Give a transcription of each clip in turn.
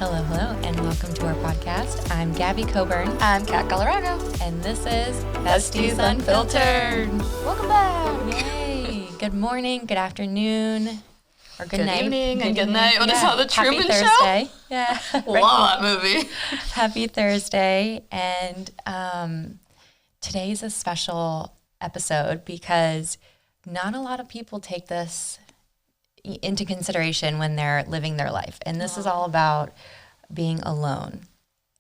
Hello, hello, and welcome to our podcast. I'm Gaby Coburn. I'm Kat Colorado. And this is Besties Unfiltered. Welcome back. Yay. Good morning, good afternoon, or good night. Good evening and good night. What is that, the Truman Happy Show? Thursday. Yeah. Love that movie. Happy Thursday. And today's a special episode because not a lot of people take this into consideration when they're living their life. And this is all about being alone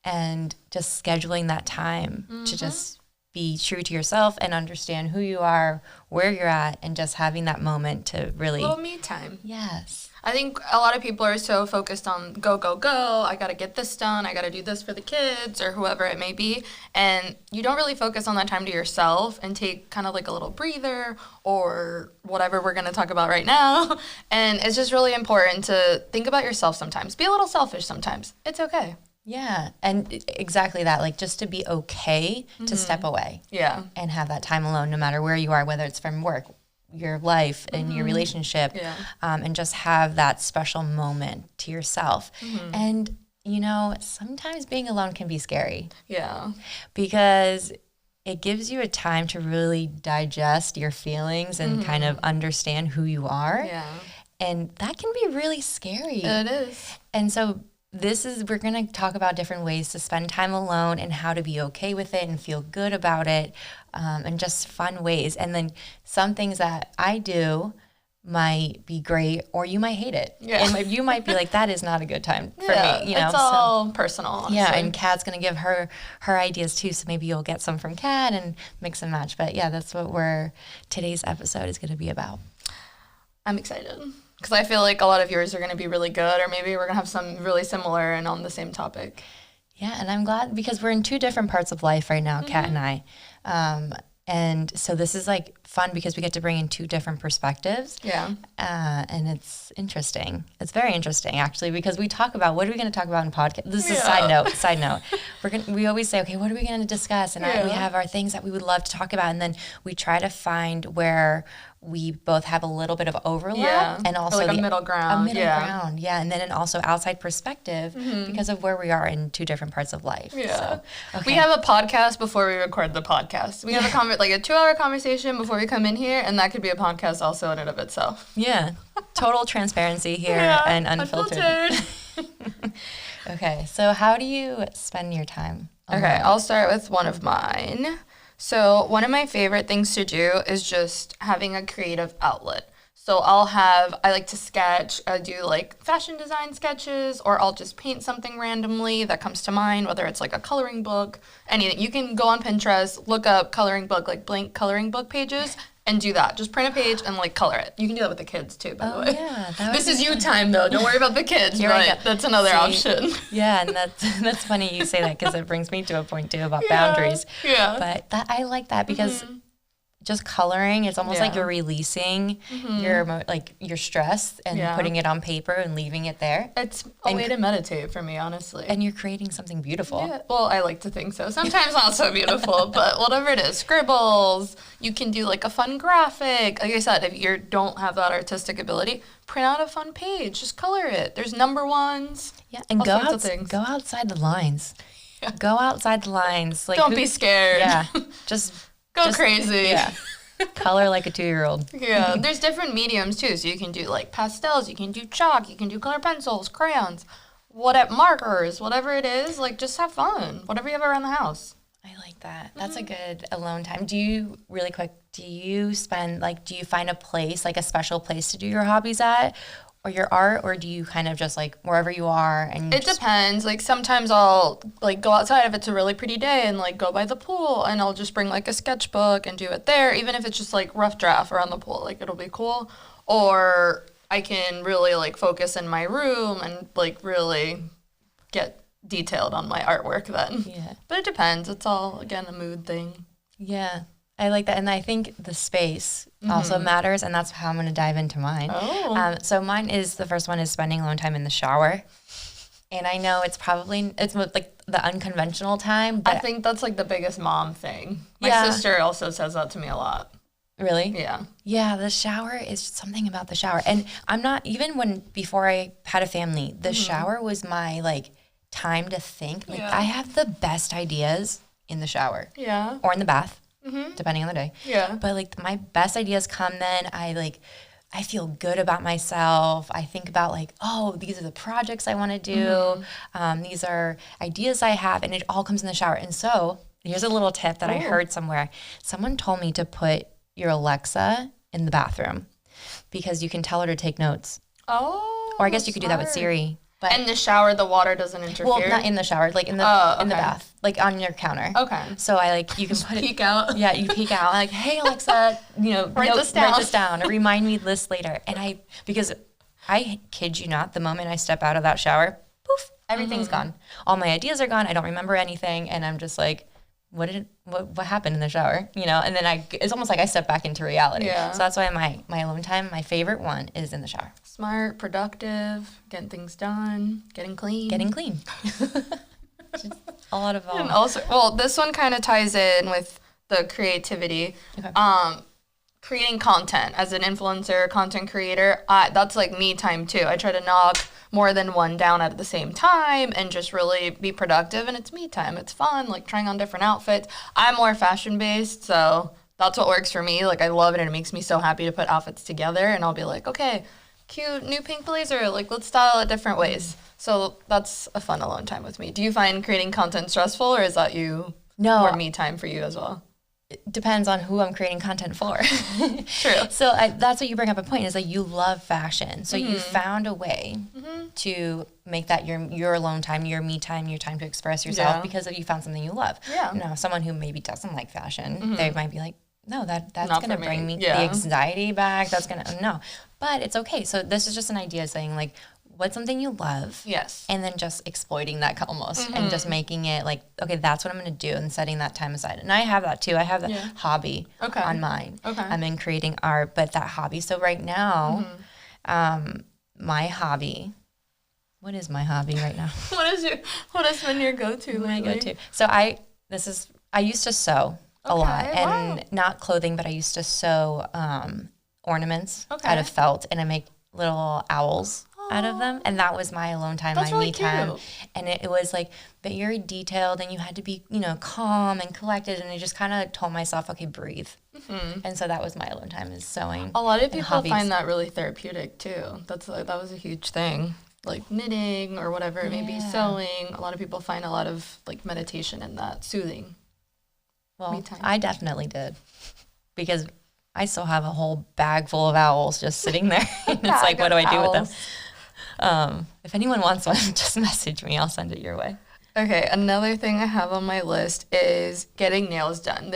and just scheduling that time to just be true to yourself and understand who you are, where you're at, and just having that moment to really... little me time. Yes. I think a lot of people are so focused on go, go, go. I got to get this done. I got to do this for the kids or whoever it may be. And you don't really focus on that time to yourself and take kind of like a little breather or whatever we're going to talk about right now. And it's just really important to think about yourself sometimes. Be a little selfish sometimes. It's okay. Yeah. And exactly that, like just to be okay to step away. Yeah. And have that time alone, no matter where you are, whether it's from work, your life and your relationship, and just have that special moment to yourself. And, you know, sometimes being alone can be scary. Yeah. Because it gives you a time to really digest your feelings and kind of understand who you are. Yeah. And that can be really scary. It is. And so we're going to talk about different ways to spend time alone and how to be okay with it and feel good about it, and just fun ways. And then some things that I do might be great or you might hate it. Yeah. And you might be like, that is not a good time for me. You know? It's all personal, honestly. Yeah, and Kat's going to give her ideas too, so maybe you'll get some from Kat and mix and match. But yeah, that's what today's episode is going to be about. I'm excited. Because I feel like a lot of yours are going to be really good, or maybe we're going to have some really similar and on the same topic. Yeah, and I'm glad because we're in two different parts of life right now, Kat and I. And so this is like fun because we get to bring in two different perspectives. Yeah. And it's interesting. It's very interesting, actually, because we talk about, what are we going to talk about in podcast? This is side note. We always say, okay, what are we going to discuss? And we have our things that we would love to talk about. And then we try to find where we both have a little bit of overlap and also like a middle ground. Yeah. And then an also outside perspective because of where we are in two different parts of life. Yeah. So, okay. We have a podcast before we record the podcast. We have a 2-hour conversation before we come in here, and that could be a podcast also in and of itself. Yeah. Total transparency here and unfiltered. Okay. So how do you spend your time alone? Okay. I'll start with one of mine. So one of my favorite things to do is just having a creative outlet. So I like to sketch. I do like fashion design sketches, or I'll just paint something randomly that comes to mind, whether it's like a coloring book, anything. You can go on Pinterest, look up coloring book, like blank coloring book pages, and do that. Just print a page and like color it. You can do that with the kids too, by the way. Yeah. This is you time though. Don't worry about the kids, but that's another option. Yeah, and that's funny you say that because it brings me to a point too about boundaries. Yeah. But I like that because just coloring, it's almost like you're releasing your stress and putting it on paper and leaving it there. It's a way to meditate for me, honestly. And you're creating something beautiful. Yeah. Well, I like to think so. Sometimes not so beautiful, but whatever it is, scribbles. You can do like a fun graphic. Like I said, if you don't have that artistic ability, print out a fun page. Just color it. There's number ones. Yeah, and go outside the lines. Yeah. Go outside the lines. Like, don't be scared. Yeah, just crazy. Yeah. Color like a 2-year-old. Yeah, there's different mediums too. So you can do like pastels, you can do chalk, you can do color pencils, crayons, markers, whatever it is. Like, just have fun. Whatever you have around the house. I like that. That's a good alone time. Do you find a place, like a special place to do your hobbies at? Or your art, or do you kind of just like wherever you are? And it depends. Like sometimes I'll like go outside if it's a really pretty day and like go by the pool, and I'll just bring like a sketchbook and do it there, even if it's just like rough draft around the pool. Like it'll be cool. Or I can really like focus in my room and like really get detailed on my artwork then. Yeah. But it depends. It's all again a mood thing. Yeah. I like that. And I think the space also matters, and that's how I'm going to dive into mine. Oh. So mine is, the first one is spending alone time in the shower. And I know it's like the unconventional time. But I think that's like the biggest mom thing. My sister also says that to me a lot. Really? Yeah. Yeah, the shower is something about the shower. And I'm not, even before I had a family, the shower was my like time to think. Like I have the best ideas in the shower. Yeah. Or in the bath, depending on the day. Yeah. But like my best ideas come then. I feel good about myself. I think about like, oh, these are the projects I want to do. These are ideas I have, and it all comes in the shower. And so here's a little tip that I heard somewhere. Someone told me to put your Alexa in the bathroom because you can tell her to take notes. Oh, or I guess you could do that with Siri. But in the shower, the water doesn't interfere? Well, not in the shower, like in the bath, like on your counter. Okay. So you can put peek out. Yeah, you peek out. Like, hey Alexa, write this down or remind me this later. And because I kid you not, the moment I step out of that shower, poof, everything's gone. All my ideas are gone. I don't remember anything, and I'm just like, what happened in the shower? And then it's almost like I step back into reality. Yeah. So that's why my alone time, my favorite one is in the shower. Smart, productive, getting things done, getting clean. A lot of And also, this one kind of ties in with the creativity. Okay. Creating content as an influencer, content creator, that's like me time too. I try to knock more than one down at the same time and just really be productive, and it's me time. It's fun, like trying on different outfits. I'm more fashion based, so that's what works for me. Like I love it, and it makes me so happy to put outfits together, and I'll be like, okay, cute new pink blazer, like let's style it different ways. So that's a fun alone time with me. Do you find creating content stressful, or is that more me time for you as well? It depends on who I'm creating content for. True. So that's what you bring up a point is like you love fashion. So you found a way to make that your alone time, your me time, your time to express yourself because you found something you love. Yeah. Now, someone who maybe doesn't like fashion, they might be like, no, that's going to bring me the anxiety back. That's going to, no. But it's okay. So this is just an idea saying like, what's something you love? Yes. And then just exploiting that almost and just making it like, okay, that's what I'm going to do and setting that time aside. And I have that too. I have that hobby on mine. Okay. I'm in creating art, but that hobby. So right now, my hobby, what is my hobby right now? What has been your go-to lately? My go-to. So I used to sew a lot and not clothing, but I used to sew ornaments out of felt, and I make little owls out of them, and that was my alone time, my me time. And it was like very detailed, and you had to be calm and collected, and I just kind of told myself, okay, breathe. And so that was my alone time, is sewing. A lot of people find that really therapeutic too. That was a huge thing, like knitting or whatever it may be, sewing. A lot of people find a lot of like meditation in that, soothing. Well, I definitely did, because I still have a whole bag full of owls just sitting there. And it's like, what do I do with them? If anyone wants one, just message me. I'll send it your way. Okay, another thing I have on my list is getting nails done.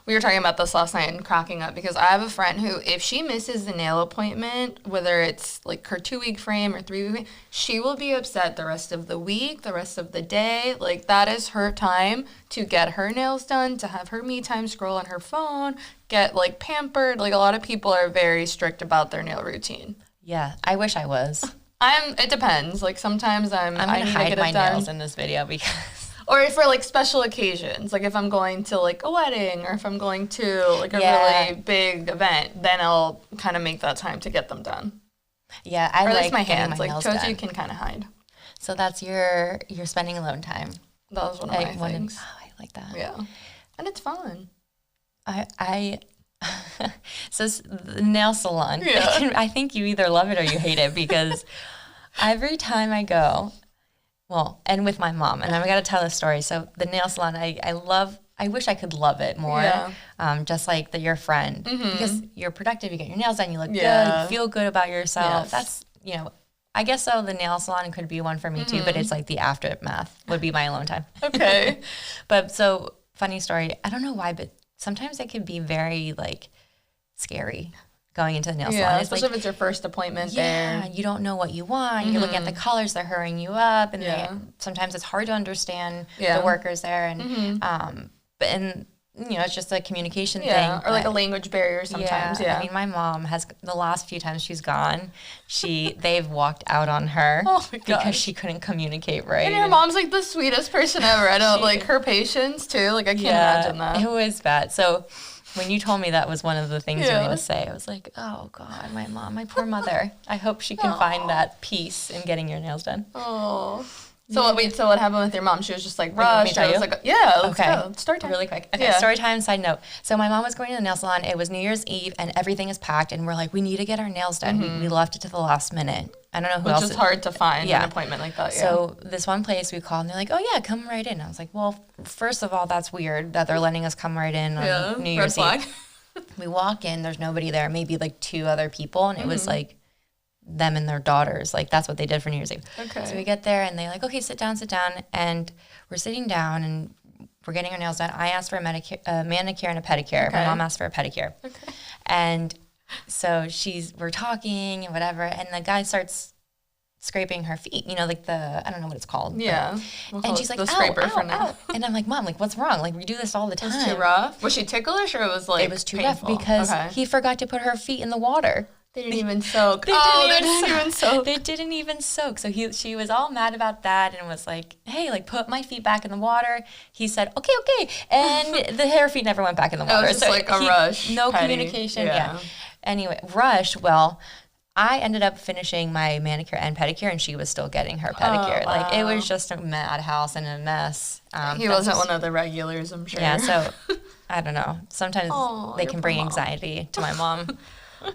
We were talking about this last night and cracking up because I have a friend who, if she misses the nail appointment, whether it's like her 2-week frame or 3-week frame, she will be upset the rest of the week, the rest of the day. Like, that is her time to get her nails done, to have her me time, scroll on her phone, get like pampered. Like, a lot of people are very strict about their nail routine. Yeah, I wish I was. It depends. Like sometimes I'm gonna hide my nails in this video because, or for like special occasions, like if I'm going to like a wedding or if I'm going to like a really big event, then I'll kind of make that time to get them done. Yeah, I or like my hands. My like toes, you can kind of hide. So that's your spending alone time. That was one of my things. I like that. Yeah, and it's fun. So the nail salon, I think you either love it or you hate it, because every time I go, and with my mom, and I've got to tell a story. So the nail salon, I wish I could love it more, just like your friend, because you're productive, you get your nails done, you look good, you feel good about yourself. That's, I guess so the nail salon could be one for me too, but it's like the aftermath would be my alone time. Okay. But so, funny story, I don't know why, but sometimes it can be very like scary going into the nail salon. Yeah, especially if it's your first appointment there. Yeah, you don't know what you want. You're looking at the colors, they're hurrying you up, and sometimes it's hard to understand the workers there. And it's just a communication thing. Or like a language barrier sometimes. Yeah. I mean, my mom has, the last few times she's gone, they've walked out on her because she couldn't communicate right. And your mom's like the sweetest person ever. I don't like her patience too. Like I can't imagine that. It was bad. So When you told me that was one of the things you were Yeah. going to say, I was like, oh, God, my mom, my poor mother. I hope she can find that peace in getting your nails done. Oh. So what happened with your mom? She was just like Want me to rushed. tell I was you? like, yeah, let's Okay. go. Story time. Really quick. Okay, Yeah. story time, side note. So my mom was going to the nail salon. It was New Year's Eve, and everything is packed, and we're like, we need to get our nails done. We left it to the last minute. I don't know who else. Which is hard to find Yeah. an appointment like that. Yeah. So this one place we called, and they're like, oh, yeah, come right in. I was like, well, first of all, that's weird that they're letting us come right in on New Year's red flag. Eve. We walk in, there's nobody there, maybe like 2 other people, and it was like them and their daughters. Like, that's what they did for New Year's Eve. Okay. So we get there, and they're like, okay, sit down. And we're sitting down, and we're getting our nails done. I asked for a manicure and a pedicure. Okay. My mom asked for a pedicure. Okay. And so we're talking and whatever, and the guy starts scraping her feet, like I don't know what it's called. Yeah. And she's like, the ow, scraper ow, for now. ow. And I'm like, Mom, like, what's wrong? Like, we do this all the time. It was too rough. Was she ticklish or it was like It was too painful? rough because Okay. he forgot to put her feet in the water. They didn't even soak. They didn't even soak. They didn't even soak. So she was all mad about that and was like, hey, like, put my feet back in the water. He said, okay. And her feet never went back in the water. was just like a rush, No petty. communication. Yeah. Yeah. Anyway, rush. Well, I ended up finishing my manicure and pedicure, and she was still getting her pedicure. Like, it was just a madhouse and a mess. He wasn't one of the regulars, I'm sure. Yeah, so I don't know. Sometimes they your can bring poor mom. anxiety to my mom.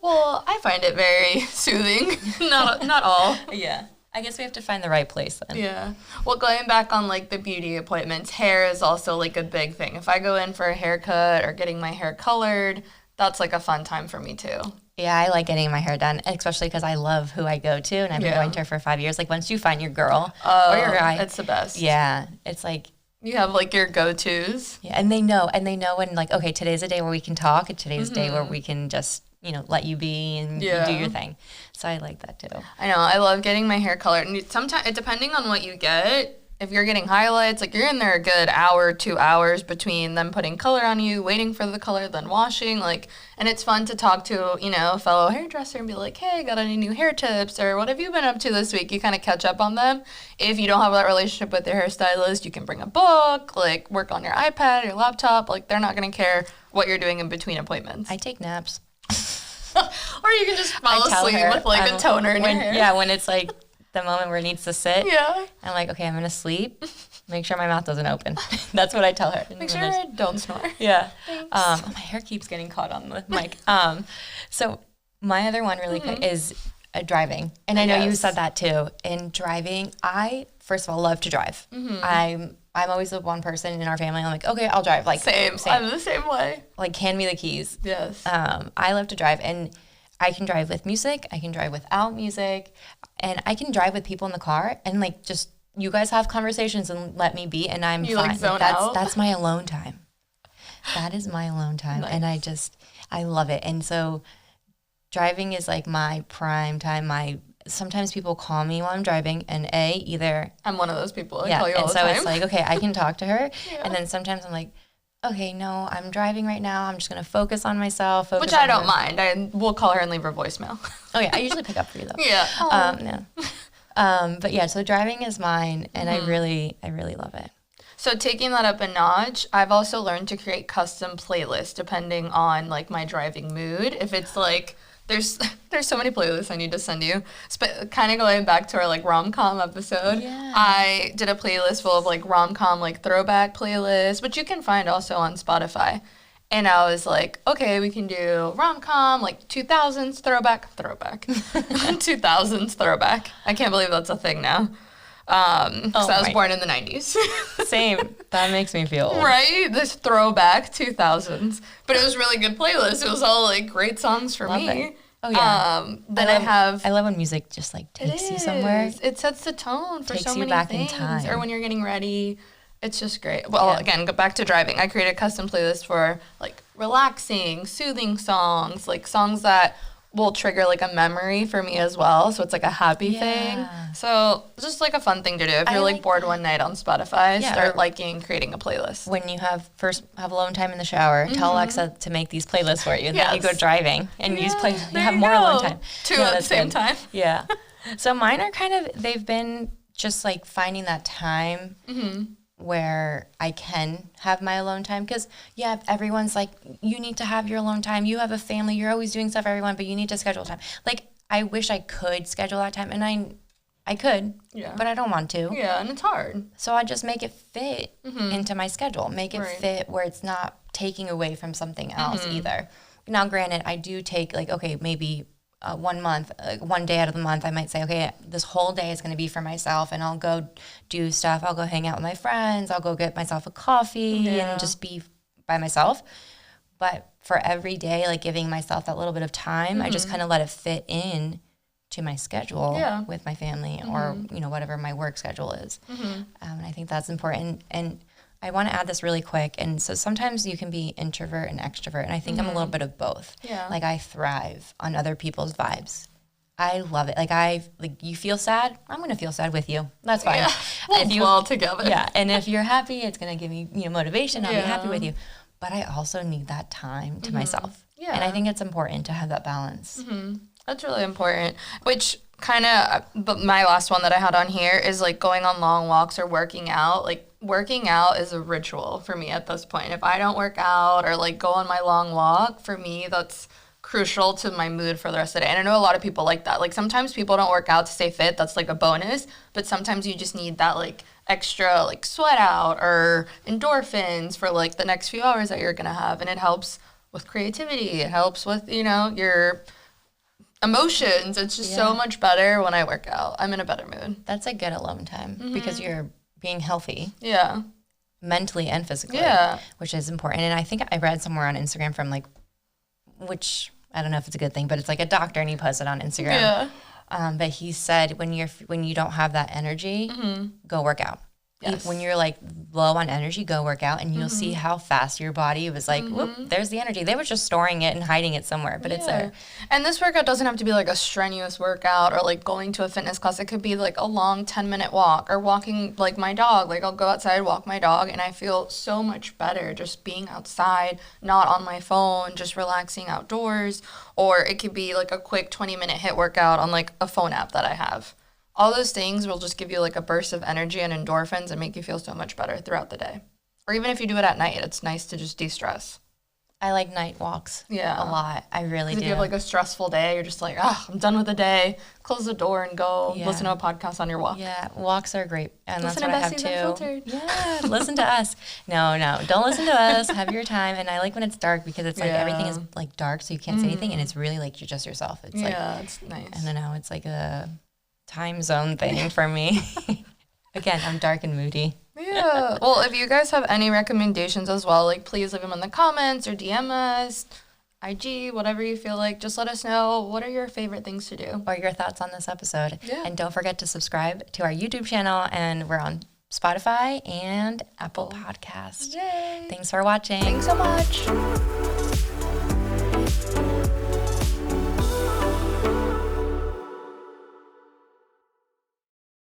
Well, I find it very soothing. Not all. Yeah. I guess we have to find the right place then. Yeah. Well, going back on like the beauty appointments, hair is also like a big thing. If I go in for a haircut or getting my hair colored, that's like a fun time for me too. Yeah, I like getting my hair done, especially because I love who I go to, and I've been going to her for 5 years. Like, once you find your girl or your guy, it's the best. yeah, it's like, You have like your go-tos. yeah, and they know when, like, okay, today's a day where we can talk, and today's a day where we can just, let you be and you do your thing. So I like that too. I know. I love getting my hair colored. And sometimes, depending on what you get, if you're getting highlights, like you're in there a good hour, 2 hours between them putting color on you, waiting for the color, then washing. Like, and it's fun to talk to, a fellow hairdresser and be like, hey, got any new hair tips? Or what have you been up to this week? You kind of catch up on them. If you don't have that relationship with your hairstylist, you can bring a book, like work on your iPad, your laptop. Like, they're not going to care what you're doing in between appointments. I take naps. Or you can just fall I tell asleep her, with like a toner in your hair. Yeah, when it's like the moment where it needs to sit. Yeah. I'm like, okay, I'm going to sleep. Make sure my mouth doesn't open. That's what I tell her. Make sure I don't snore. Yeah. My hair keeps getting caught on the mic. So my other one really quick is driving. And I know you said that too. In driving, I, first of all, love to drive. I'm always the one person in our family. I'm like, okay, I'll drive. Like, Same. I'm the same way. Like, hand me the keys. Yes. I love to drive, and I can drive with music. I can drive without music, and I can drive with people in the car, and like, just you guys have conversations and let me be, and I'm You, fine. like, zone that's out? that's my alone time. That is my alone time, and I love it. And so, driving is like my prime time. Sometimes people call me while I'm driving, and either I'm one of those people. I call you all and the so time. it's like, okay, I can talk to her, and then sometimes I'm like, okay, no, I'm driving right now. I'm just gonna focus on myself. Which I don't mind. I will call her and leave her voicemail. Oh yeah, I usually pick up for you though. Yeah. But yeah, so driving is mine, and I really love it. So taking that up a notch, I've also learned to create custom playlists depending on like my driving mood. If it's like there's so many playlists I need to send you. Kind of going back to our like rom-com episode, I did a playlist full of like rom-com like throwback playlists, which you can find also on Spotify. And I was like, okay, we can do rom-com, like 2000s throwback, 2000s throwback. I can't believe that's a thing now. Because I was born in the 90s. Same. That makes me feel old. Right? This throwback 2000s. But it was a really good playlist. It was all like great songs for me. It. Oh yeah. Then I love when music just like takes you somewhere. It sets the tone for Takes so you many back things. in time. Or when you're getting ready. It's just great. Well, again, go back to driving. I created a custom playlist for like relaxing, soothing songs, like songs that will trigger like a memory for me as well. So it's like a happy thing. So it's just like a fun thing to do. If you're like bored one night on Spotify, start liking creating a playlist. When you have alone time in the shower, tell Alexa to make these playlists for you. And then you go driving and you have more alone time. Two at the same time. Yeah. So mine are they've been just like finding that time where I can have my alone time. Because, yeah, everyone's like, you need to have your alone time. You have a family. You're always doing stuff for everyone, but you need to schedule time. Like, I wish I could schedule that time, and I could, but I don't want to. Yeah, and it's hard. So I just make it fit into my schedule. Make it fit where it's not taking away from something else either. Now, granted, I do take, like, okay, maybe 1 month, one day out of the month, I might say, okay, this whole day is going to be for myself, and I'll go do stuff. I'll go hang out with my friends. I'll go get myself a coffee and just be by myself. But for every day, like giving myself that little bit of time, I just kind of let it fit in to my schedule with my family or, you know, whatever my work schedule is. And I think that's important. And I want to add this really quick. And so sometimes you can be introvert and extrovert. And I think I'm a little bit of both. Yeah. Like I thrive on other people's vibes. I love it. Like you feel sad, I'm going to feel sad with you. That's fine. Yeah. We'll dwell together. Yeah. And if you're happy, it's going to give me, you know, motivation. I'll be happy with you. But I also need that time to myself. Yeah. And I think it's important to have that balance. That's really important, which kind of, but my last one that I had on here is like going on long walks or working out. Like working out is a ritual for me at this point. If I don't work out or like go on my long walk, for me, that's crucial to my mood for the rest of the day. And I know a lot of people like that. Like sometimes people don't work out to stay fit. That's like a bonus. But sometimes you just need that like extra like sweat out or endorphins for like the next few hours that you're going to have. And it helps with creativity. It helps with, you know, your emotions. It's just so much better when I work out. I'm in a better mood. That's a good alone time because you're being healthy. Yeah. Mentally and physically. Yeah. Which is important. And I think I read somewhere on Instagram from like, which I don't know if it's a good thing, but it's like a doctor and he posted on Instagram. Yeah. But he said when you don't have that energy, go work out. Yes. When you're like low on energy, go work out and you'll see how fast your body was like, whoop, there's the energy. They were just storing it and hiding it somewhere, but it's there. And this workout doesn't have to be like a strenuous workout or like going to a fitness class. It could be like a long 10-minute walk or walking like my dog. Like I'll go outside, walk my dog, and I feel so much better just being outside, not on my phone, just relaxing outdoors. Or it could be like a quick 20-minute HIIT workout on like a phone app that I have. All those things will just give you like a burst of energy and endorphins and make you feel so much better throughout the day. Or even if you do it at night, it's nice to just de-stress. I like night walks a lot. I really do. If you have like a stressful day, you're just like, I'm done with the day. Close the door and go listen to a podcast on your walk. Yeah, walks are great. And listen that's what I have too. Yeah, listen to us. No, don't listen to us. Have your time. And I like when it's dark because it's like everything is like dark so you can't say anything and it's really like you're just yourself. It's it's nice. I don't know, it's like a time zone thing for me. Again, I'm dark and moody. Yeah. Well, if you guys have any recommendations as well, like please leave them in the comments or DM us, IG, whatever you feel like. Just let us know what are your favorite things to do. Or your thoughts on this episode. Yeah. And don't forget to subscribe to our YouTube channel, and we're on Spotify and Apple Podcasts. Yay. Thanks for watching. Thanks so much.